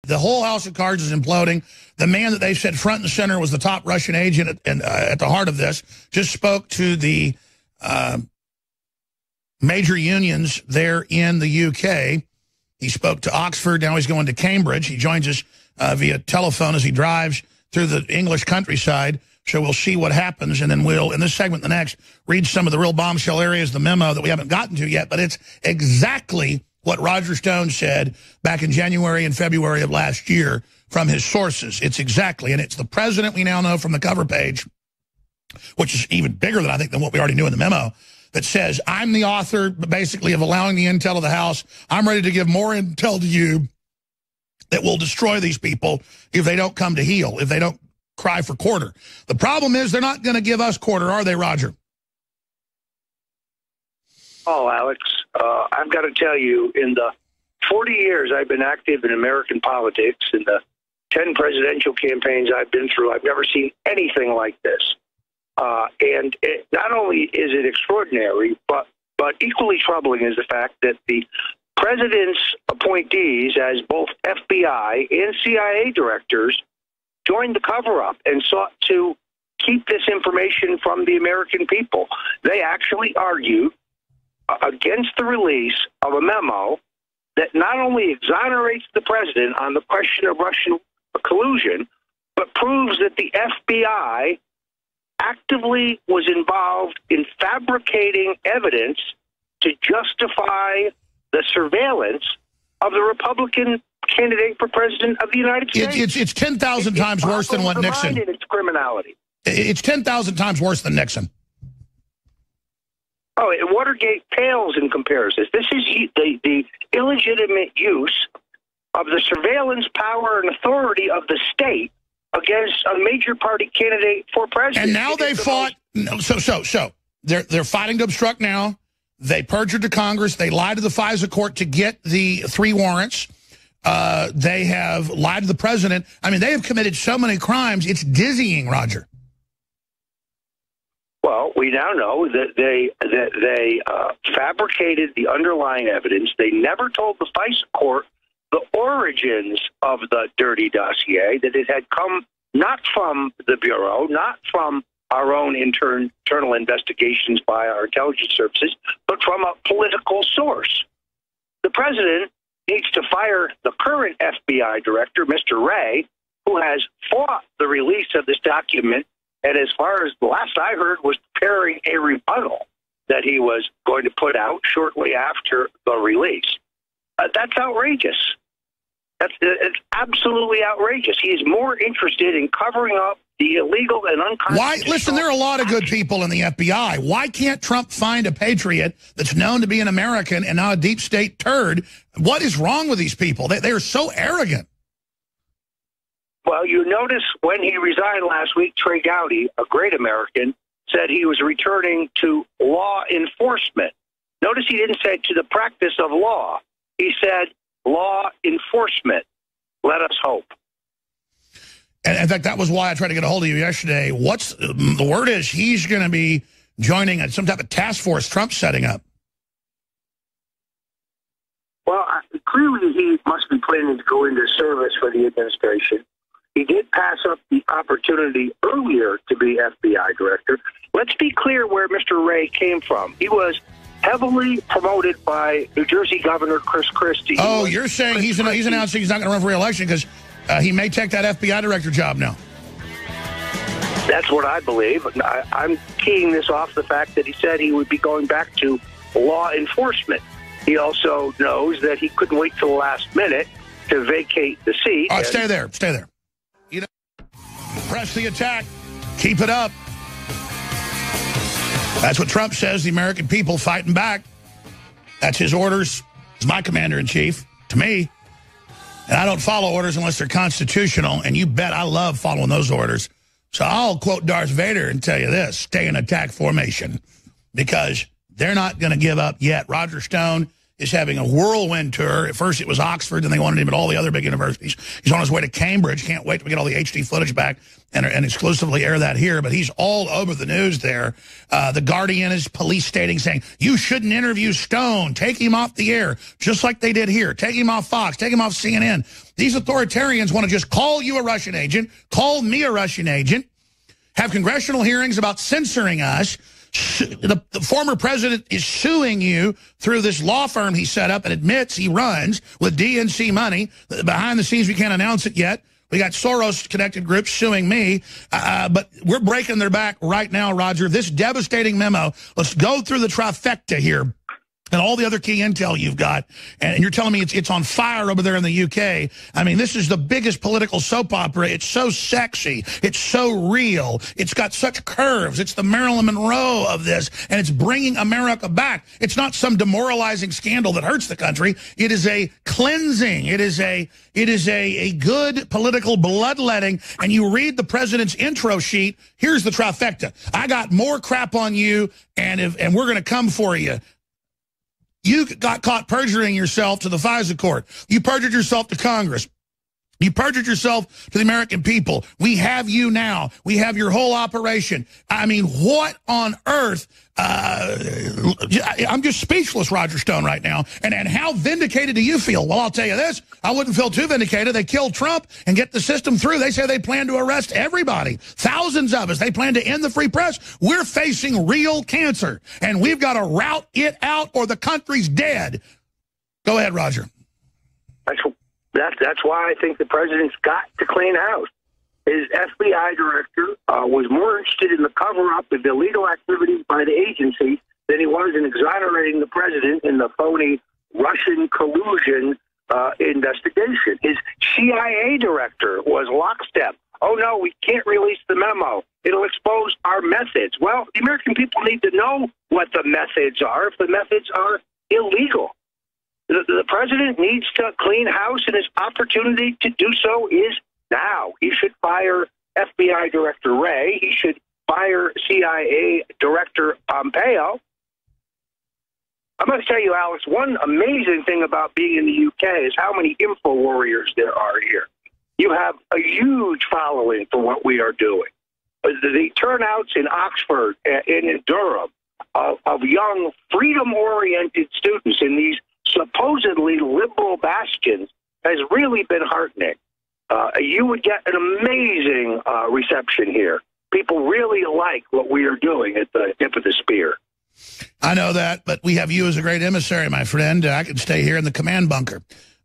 The whole house of cards is imploding. The man that they said front and center was the top Russian agent at the heart of this just spoke to the major unions there in the UK. He spoke to Oxford. Now he's going to Cambridge. He joins us via telephone as he drives through the English countryside. So we'll see what happens, and then we'll, in this segment, the next, read some of the real bombshell areas, the memo that we haven't gotten to yet, but it's exactly what Roger Stone said back in January and February of last year from his sources. It's exactly, and it's the president we now know from the cover page, which is even bigger than I think than what we already knew in the memo, that says, I'm the author, basically, of allowing the intel of the House. I'm ready to give more intel to you that will destroy these people if they don't come to heel, if they don't cry for quarter. The problem is they're not going to give us quarter, are they, Roger? Oh, Alex, I've got to tell you, in the 40 years I've been active in American politics, in the 10 presidential campaigns I've been through, I've never seen anything like this. And not only is it extraordinary, but equally troubling is the fact that the president's appointees as both FBI and CIA directors joined the cover-up and sought to keep this information from the American people. They actually argued against the release of a memo that not only exonerates the president on the question of Russian collusion, but proves that the FBI actively was involved in fabricating evidence to justify the surveillance of the Republican candidate for president of the United States. It's 10,000 times worse than what Nixon. It's criminality. It's 10,000 times worse than Nixon. Oh, Watergate pales in comparison. This is the illegitimate use of the surveillance power and authority of the state against a major party candidate for president. And now they fought. So they're fighting to obstruct now. They perjured to Congress. They lied to the FISA court to get the 3 warrants. They have lied to the president. I mean, they have committed so many crimes. It's dizzying, Roger. Well, we now know that they fabricated the underlying evidence. They never told the FISA court the origins of the dirty dossier, that it had come not from the Bureau, not from our own internal investigations by our intelligence services, but from a political source. The president needs to fire the current FBI director, Mr. Wray, who has fought the release of this document, and as far as the last I heard, was preparing a rebuttal that he was going to put out shortly after the release. That's outrageous. It's absolutely outrageous. He is more interested in covering up the illegal and unconstitutional. Why? Listen, there are a lot of good people in the FBI. Why can't Trump find a patriot that's known to be an American and not a deep state turd? What is wrong with these people? They are so arrogant. Well, you notice when he resigned last week, Trey Gowdy, a great American, said he was returning to law enforcement. Notice he didn't say to the practice of law. He said law enforcement. Let us hope. And in fact, that was why I tried to get a hold of you yesterday. What's the word is he's going to be joining some type of task force Trump's setting up. Well, clearly he must be planning to go into service for the administration. He did pass up the opportunity earlier to be FBI director. Let's be clear where Mr. Wray came from. He was heavily promoted by New Jersey Governor Chris Christie. Oh, you're saying he's announcing he's not going to run for re-election because he may take that FBI director job now. That's what I believe. I'm keying this off the fact that he said he would be going back to law enforcement. He also knows that he couldn't wait till the last minute to vacate the seat. All right, stay there. Stay there. You know, press the attack. Keep it up. That's what Trump says, the American people fighting back. That's his orders. He's my commander-in-chief, to me. And I don't follow orders unless they're constitutional, and you bet I love following those orders. So I'll quote Darth Vader and tell you this, stay in attack formation, because they're not going to give up yet. Roger Stone is having a whirlwind tour. At first it was Oxford, and they wanted him at all the other big universities. He's on his way to Cambridge. Can't wait to get all the HD footage back and exclusively air that here. But he's all over the news there. The Guardian is police stating, saying, you shouldn't interview Stone. Take him off the air, just like they did here. Take him off Fox. Take him off CNN. These authoritarians want to just call you a Russian agent, call me a Russian agent, have congressional hearings about censoring us. The former president is suing you through this law firm he set up and admits he runs with DNC money. Behind the scenes, we can't announce it yet. We got Soros-connected groups suing me, but we're breaking their back right now, Roger. This devastating memo, let's go through the trifecta here. And all the other key intel you've got, and you're telling me it's on fire over there in the UK. I mean, this is the biggest political soap opera. It's so sexy. It's so real. It's got such curves. It's the Marilyn Monroe of this, and it's bringing America back. It's not some demoralizing scandal that hurts the country. It is a cleansing. It is a good political bloodletting. And you read the president's intro sheet. Here's the trifecta. I got more crap on you, and we're going to come for you. You got caught perjuring yourself to the FISA court. You perjured yourself to Congress. You perjured yourself to the American people. We have you now. We have your whole operation. I mean, what on earth? I'm just speechless, Roger Stone, right now. And how vindicated do you feel? Well, I'll tell you this. I wouldn't feel too vindicated. They killed Trump and get the system through. They say they plan to arrest everybody. Thousands of us. They plan to end the free press. We're facing real cancer, and we've got to rout it out or the country's dead. Go ahead, Roger. That's why I think the president's got to clean house. His FBI director was more interested in the cover-up of illegal activities by the agency than he was in exonerating the president in the phony Russian collusion investigation. His CIA director was lockstep. Oh, no, we can't release the memo. It'll expose our methods. Well, the American people need to know what the methods are if the methods are illegal. The president needs to clean house, and his opportunity to do so is now. He should fire FBI Director Wray. He should fire CIA Director Pompeo. I'm going to tell you, Alex, one amazing thing about being in the UK is how many info warriors there are here. You have a huge following for what we are doing. The turnouts in Oxford and in Durham of young, freedom-oriented students in these supposedly liberal bastions has really been heartening. You would get an amazing reception here. People really like what we are doing at the tip of the spear. I know that, but we have you as a great emissary, my friend. I can stay here in the command bunker.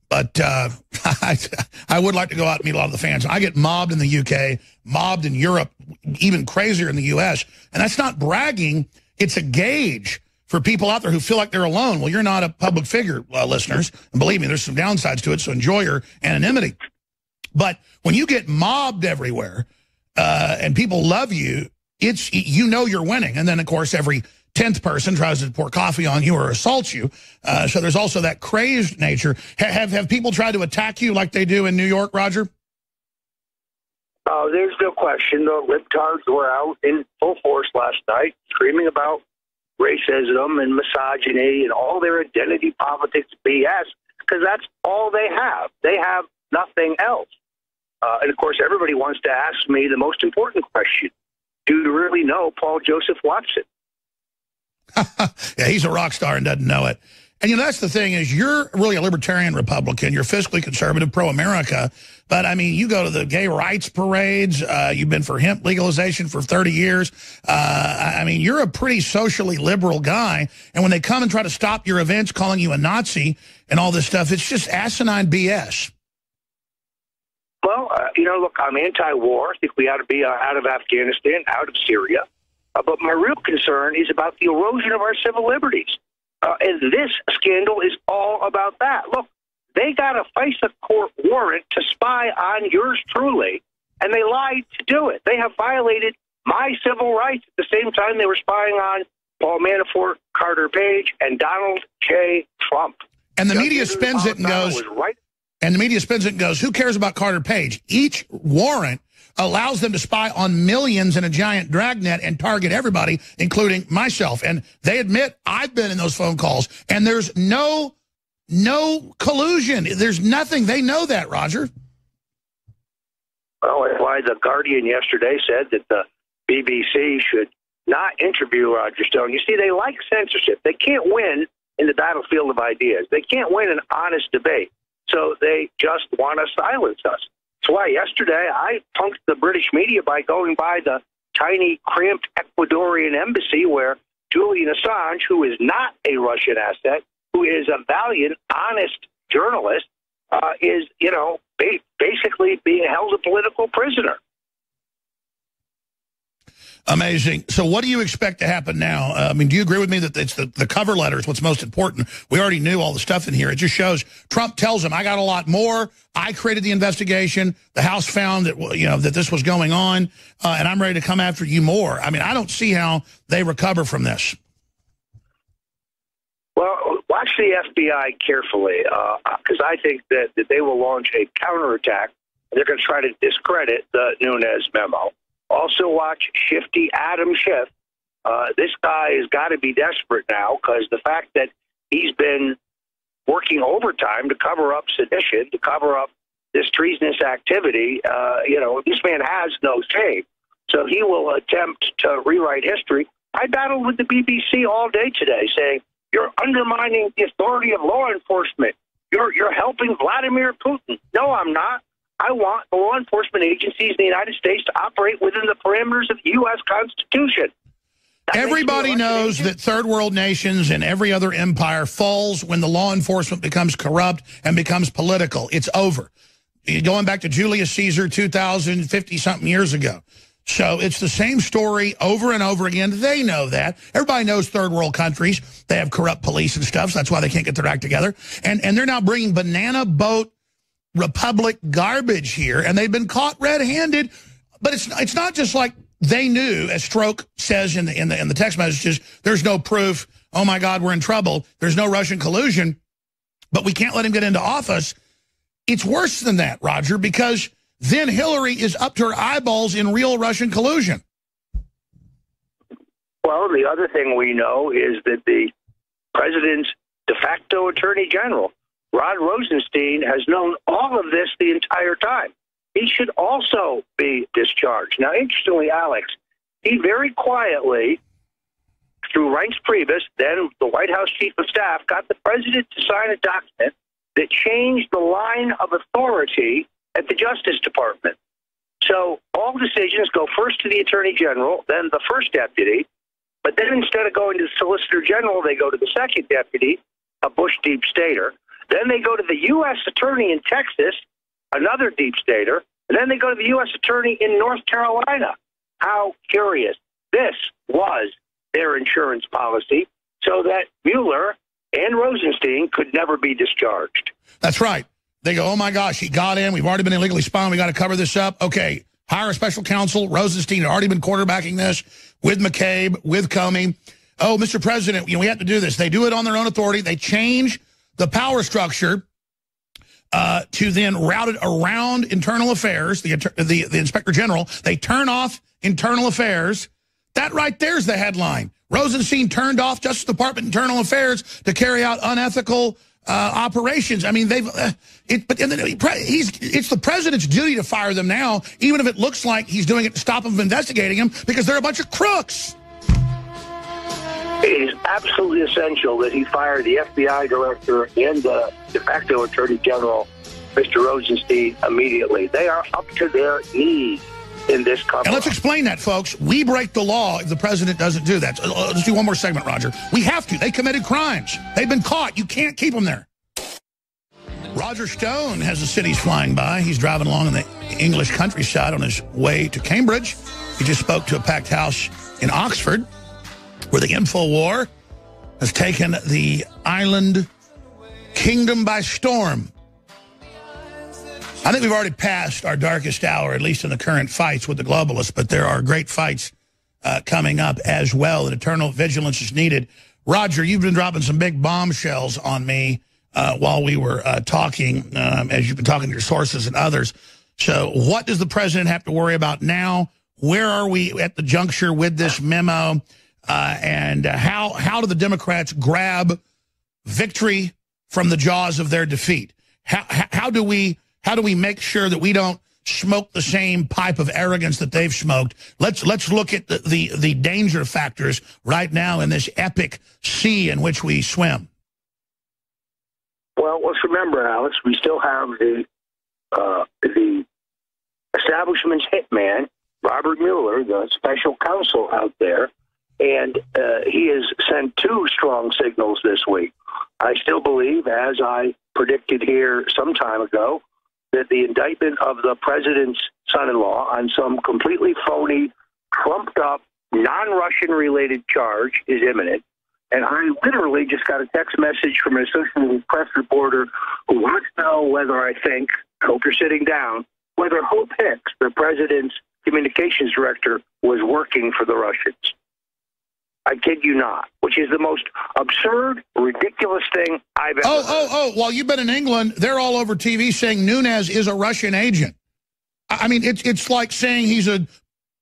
But I would like to go out and meet a lot of the fans. I get mobbed in the UK, mobbed in Europe, even crazier in the U.S. And that's not bragging. It's a gauge for people out there who feel like they're alone. Well, you're not a public figure, listeners. And believe me, there's some downsides to it, so enjoy your anonymity. But when you get mobbed everywhere and people love you, you know you're winning. And then, of course, every 10th person tries to pour coffee on you or assault you. So there's also that crazed nature. Have people tried to attack you like they do in New York, Roger? There's no question. The libtards were out in full force last night, screaming about racism and misogyny and all their identity politics BS, because that's all they have. They have nothing else. And, of course, everybody wants to ask me the most important question. Do you really know Paul Joseph Watson? Yeah, he's a rock star and doesn't know it. And, you know, that's the thing is you're really a libertarian Republican. You're fiscally conservative, pro-America. But, I mean, you go to the gay rights parades. You've been for hemp legalization for 30 years. I mean, you're a pretty socially liberal guy. And when they come and try to stop your events calling you a Nazi and all this stuff, it's just asinine BS. Well, you know, look, I'm anti-war. I think we ought to be out of Afghanistan, out of Syria. But my real concern is about the erosion of our civil liberties. And this scandal is all about that. Look, they got a FISA court warrant to spy on yours truly, and they lied to do it. They have violated my civil rights at the same time they were spying on Paul Manafort, Carter Page, and Donald J. Trump. And the media spins it and goes, and the media spins it and goes, who cares about Carter Page? Each warrant allows them to spy on millions in a giant dragnet and target everybody, including myself. And they admit I've been in those phone calls, and there's no no collusion. There's nothing. They know that, Roger. Well, that's why The Guardian yesterday said that the BBC should not interview Roger Stone. You see, they like censorship. They can't win in the battlefield of ideas. They can't win an honest debate. So they just want to silence us. That's why yesterday I punked the British media by going by the tiny, cramped Ecuadorian embassy where Julian Assange, who is not a Russian asset, who is a valiant, honest journalist, is, basically being held a political prisoner. Amazing. So what do you expect to happen now? Do you agree with me that it's the cover letter is what's most important? We already knew all the stuff in here. It just shows Trump tells him, I got a lot more. I created the investigation. The House found that, that this was going on, and I'm ready to come after you more. I don't see how they recover from this. Well, watch the FBI carefully, because I think that they will launch a counterattack. They're going to try to discredit the Nunez memo. Also watch Shifty Adam Schiff. This guy has got to be desperate now because the fact that he's been working overtime to cover up sedition, to cover up this treasonous activity, this man has no shame. So he will attempt to rewrite history. I battled with the BBC all day today saying, you're undermining the authority of law enforcement. You're helping Vladimir Putin. No, I'm not. I want the law enforcement agencies in the United States to operate within the parameters of the U.S. Constitution. Everybody knows that third world nations and every other empire falls when the law enforcement becomes corrupt and becomes political. It's over. Going back to Julius Caesar 2,050-something years ago. So it's the same story over and over again. They know that. Everybody knows third world countries. They have corrupt police and stuff, so that's why they can't get their act together. And they're now bringing banana boat republic garbage here, and they've been caught red-handed. But it's not just like they knew, as Stroke says in the text messages, there's no proof. Oh, my God, we're in trouble. There's no Russian collusion, but we can't let him get into office. It's worse than that, Roger, because then Hillary is up to her eyeballs in real Russian collusion. Well, the other thing we know is that the president's de facto attorney general, Rod Rosenstein, has known all of this the entire time. He should also be discharged. Now, interestingly, Alex, he very quietly, through Reince Priebus, then the White House chief of staff, got the president to sign a document that changed the line of authority at the Justice Department. So all decisions go first to the Attorney General, then the first deputy, but then instead of going to the Solicitor General, they go to the second deputy, a Bush deep stater. Then they go to the U.S. Attorney in Texas, another deep stater, and then they go to the U.S. Attorney in North Carolina. How curious. This was their insurance policy so that Mueller and Rosenstein could never be discharged. That's right. They go, oh, my gosh, he got in. We've already been illegally spying. We got to cover this up. Okay, hire a special counsel. Rosenstein had already been quarterbacking this with McCabe, with Comey. Oh, Mr. President, we have to do this. They do it on their own authority. They change the power structure to then route it around internal affairs, the Inspector General. They turn off internal affairs. That right there's the headline. Rosenstein turned off Justice Department internal affairs to carry out unethical operations. It's the president's duty to fire them now, even if it looks like he's doing it to stop them from investigating him, because they're a bunch of crooks. It is absolutely essential that he fire the FBI director and the de facto attorney general, Mr. Rosenstein, immediately. They are up to their knees in this cover. And let's explain that, folks. We break the law if the president doesn't do that. So let's do one more segment, Roger. We have to. They committed crimes. They've been caught. You can't keep them there. Roger Stone has the cities flying by. He's driving along in the English countryside on his way to Cambridge. He just spoke to a packed house in Oxford, where the info war has taken the island kingdom by storm. I think we've already passed our darkest hour, at least in the current fights with the globalists, but there are great fights coming up as well, and eternal vigilance is needed. Roger, you've been dropping some big bombshells on me while we were talking, as you've been talking to your sources and others. So what does the president have to worry about now? Where are we at the juncture with this memo? And how do the Democrats grab victory from the jaws of their defeat? How do we make sure that we don't smoke the same pipe of arrogance that they've smoked? Let's look at the danger factors right now in this epic sea in which we swim. Well, let's remember, Alex, we still have the establishment's hitman, Robert Mueller, the special counsel out there, and he has sent two strong signals this week. I still believe, as I predicted here some time ago, that the indictment of the president's son-in-law on some completely phony, trumped-up, non-Russian-related charge is imminent. And I literally just got a text message from an Associated Press reporter who wants to know whether I hope you're sitting down, whether Hope Hicks, the president's communications director, was working for the Russians. I kid you not, which is the most absurd, ridiculous thing I've ever heard. While you've been in England, they're all over TV saying Nunez is a Russian agent. I mean, it's like saying he's a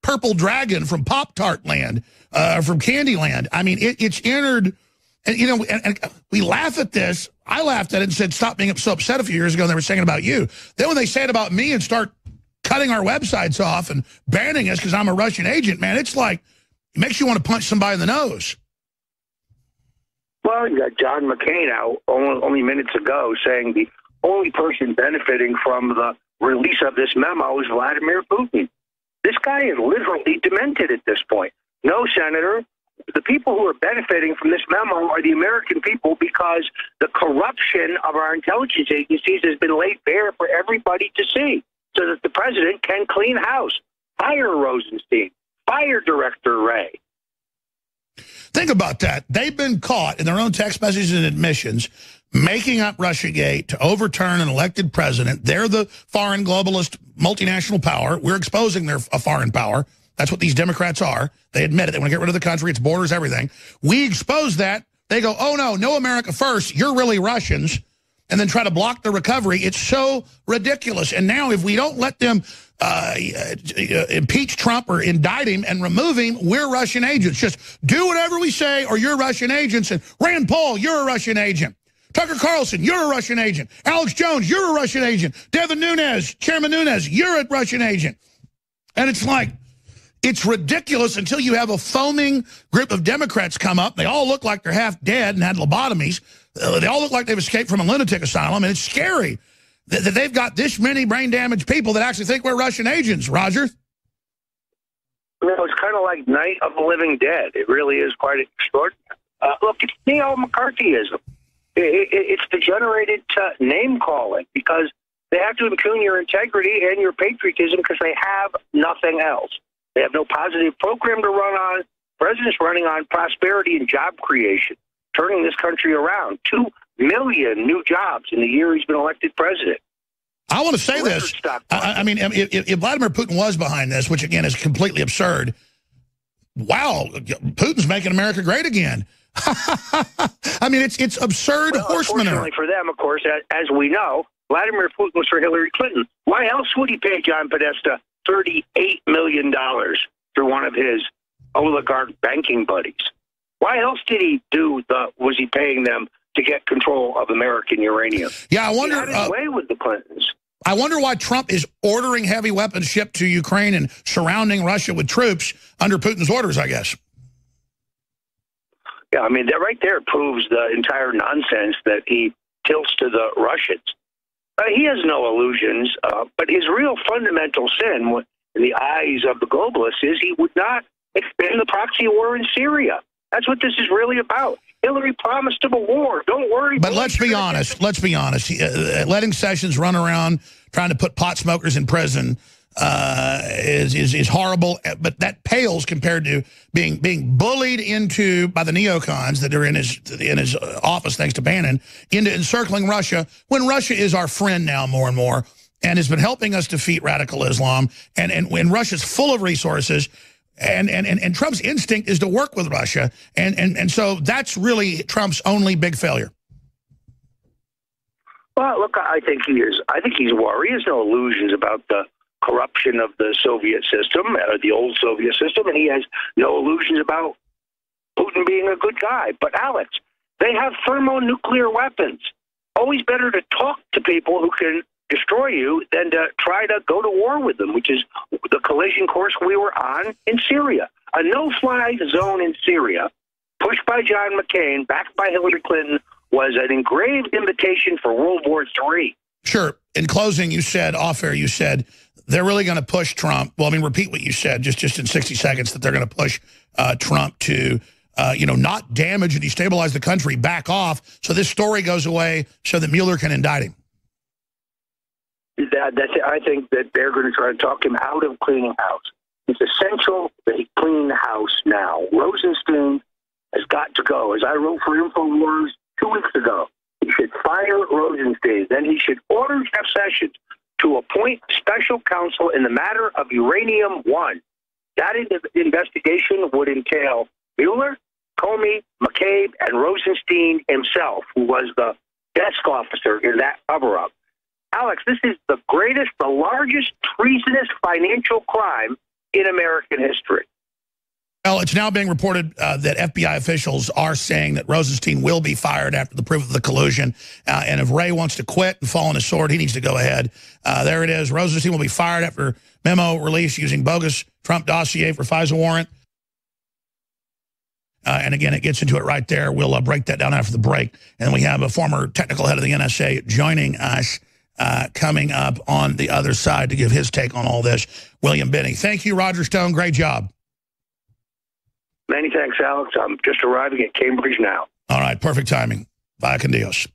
purple dragon from Pop-Tart land, from Candyland. I mean, it's entered, and you know, and we laugh at this. I laughed at it and said, stop being so upset a few years ago, and they were saying it about you. Then when they say it about me and start cutting our websites off and banning us because I'm a Russian agent, man, it's like, it makes you want to punch somebody in the nose. Well, you got John McCain out only minutes ago saying the only person benefiting from the release of this memo is Vladimir Putin. This guy is literally demented at this point. No, Senator, the people who are benefiting from this memo are the American people, because the corruption of our intelligence agencies has been laid bare for everybody to see, so that the president can clean house, fire Rosenstein, fire Director Wray. Think about that. They've been caught in their own text messages and admissions making up Russiagate to overturn an elected president. They're the foreign globalist multinational power. We're exposing their foreign power. That's what these Democrats are. They admit it. They want to get rid of the country, its borders, everything. We expose that. They go, oh, no America first. You're really Russians. And then try to block the recovery. It's so ridiculous. And now if we don't let them impeach Trump or indict him and remove him, we're Russian agents. Just do whatever we say or you're Russian agents. And Rand Paul, you're a Russian agent. Tucker Carlson, you're a Russian agent. Alex Jones, you're a Russian agent. Devin Nunez, Chairman Nunez, you're a Russian agent. And it's like, it's ridiculous until you have a foaming group of Democrats come up. They all look like they're half dead and had lobotomies. They all look like they've escaped from a lunatic asylum, and it's scary that they've got this many brain-damaged people that actually think we're Russian agents, Roger. You know, it's kind of like Night of the Living Dead. It really is quite extraordinary. Look, it's neo-McCarthyism. It's degenerated name-calling, because they have to impugn your integrity and your patriotism because they have nothing else. They have no positive program to run on. The president's running on prosperity and job creation, turning this country around. 2 million new jobs in the year he's been elected president. I want to say this. I mean, if Vladimir Putin was behind this, which, again, is completely absurd, wow, Putin's making America great again. I mean, it's absurd horse manure. Unfortunately for them, of course, as we know, Vladimir Putin was for Hillary Clinton. Why else would he pay John Podesta $38 million through one of his oligarch banking buddies? Why else was he paying them to get control of American uranium? Yeah, I wonder. He had his way with the Clintons. I wonder why Trump is ordering heavy weapons shipped to Ukraine and surrounding Russia with troops under Putin's orders, I guess. Yeah, I mean, that right there proves the entire nonsense that he tilts to the Russians. He has no illusions, but his real fundamental sin in the eyes of the globalists is he would not expand the proxy war in Syria. That's what this is really about. Hillary promised him a war. Don't worry. But let's be honest. Let's be honest. Letting Sessions run around trying to put pot smokers in prison is horrible. But that pales compared to being bullied into by the neocons that are in his office, thanks to Bannon, into encircling Russia, when Russia is our friend now more and more and has been helping us defeat radical Islam. And when Russia's full of resources. And Trump's instinct is to work with Russia, and so that's really Trump's only big failure. Well, look, I think he's worried. He has no illusions about the corruption of the Soviet system, the old Soviet system, and he has no illusions about Putin being a good guy. But Alex, they have thermonuclear weapons. always better to talk to people who can destroy you than to try to go to war with them, which is the collision course we were on in Syria. A no-fly zone in Syria, pushed by John McCain, backed by Hillary Clinton, was an engraved invitation for World War III. Sure. In closing, you said, off-air, you said, they're really going to push Trump. Well, I mean, repeat what you said just in 60 seconds, that they're going to push Trump to, not damage and destabilize the country, back off, so this story goes away so that Mueller can indict him. I think that they're going to try to talk him out of cleaning house. It's essential that he clean the house now. Rosenstein has got to go. As I wrote for InfoWars 2 weeks ago, he should fire Rosenstein. Then he should order Jeff Sessions to appoint special counsel in the matter of Uranium-1. That investigation would entail Mueller, Comey, McCabe, and Rosenstein himself, who was the desk officer in that cover-up. Alex, this is the largest treasonous financial crime in American history. Well, it's now being reported that FBI officials are saying that Rosenstein will be fired after the proof of the collusion. And if Ray wants to quit and fall on his sword, he needs to go ahead. There it is. Rosenstein will be fired after memo released using bogus Trump dossier for FISA warrant. And again, it gets into it right there. We'll break that down after the break. And we have a former technical head of the NSA joining us coming up on the other side to give his take on all this. William Binney. Thank you, Roger Stone. Great job. Many thanks, Alex. I'm just arriving at Cambridge now. All right, perfect timing. Vaya con Dios.